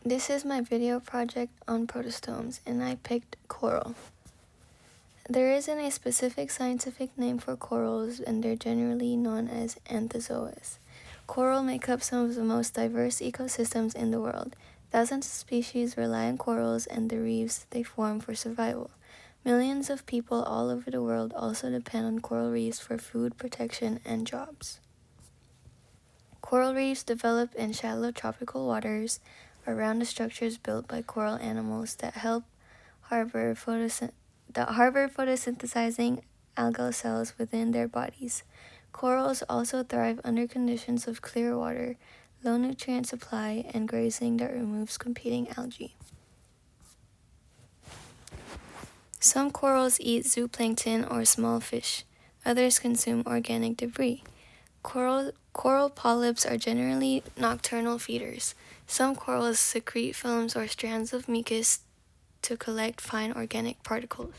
This is my video project on protostomes, and I picked coral. There isn't a specific scientific name for corals, and they're generally known as anthozoas. Coral make up some of the most diverse ecosystems in the world. Thousands of species rely on corals and the reefs they form for survival. Millions of people all over the world also depend on coral reefs for food, protection, and jobs. Coral reefs develop in shallow tropical waters around the structures built by coral animals that harbor photosynthesizing algal cells within their bodies. Corals also thrive under conditions of clear water, low nutrient supply, and grazing that removes competing algae. Some corals eat zooplankton or small fish. Others consume organic debris. Coral polyps are generally nocturnal feeders. Some corals secrete films or strands of mucus to collect fine organic particles.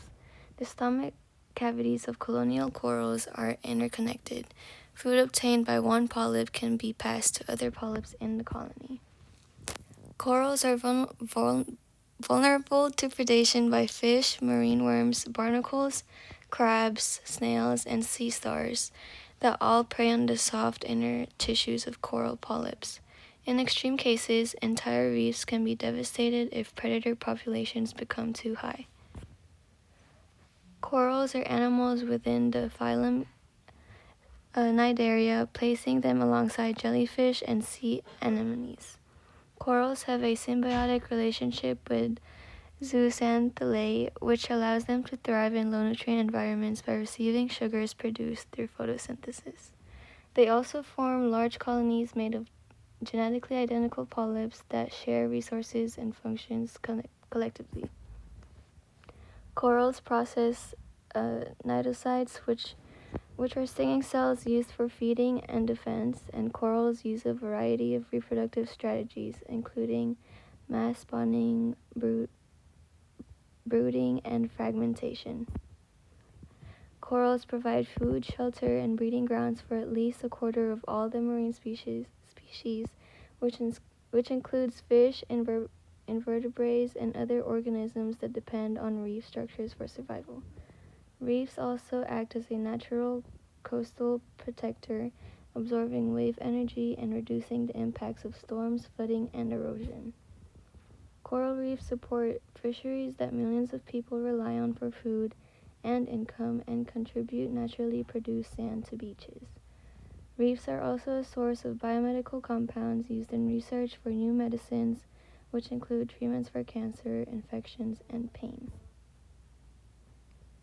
The stomach cavities of colonial corals are interconnected. Food obtained by one polyp can be passed to other polyps in the colony. Corals are vulnerable to predation by fish, marine worms, barnacles, crabs, snails, and sea stars that all prey on the soft inner tissues of coral polyps. In extreme cases, entire reefs can be devastated if predator populations become too high. Corals are animals within the phylum Cnidaria, placing them alongside jellyfish and sea anemones. Corals have a symbiotic relationship with zooxanthellae, which allows them to thrive in low-nutrient environments by receiving sugars produced through photosynthesis. They also form large colonies made of genetically identical polyps that share resources and functions collectively. Corals process cnidocytes, which are stinging cells used for feeding and defense, and corals use a variety of reproductive strategies, including mass spawning, brooding, and fragmentation. Corals provide food, shelter, and breeding grounds for at least a quarter of all the marine species, which includes fish, invertebrates, and other organisms that depend on reef structures for survival. Reefs also act as a natural coastal protector, absorbing wave energy and reducing the impacts of storms, flooding, and erosion. Coral reefs support fisheries that millions of people rely on for food and income and contribute naturally produced sand to beaches. Reefs are also a source of biomedical compounds used in research for new medicines, which include treatments for cancer, infections, and pain.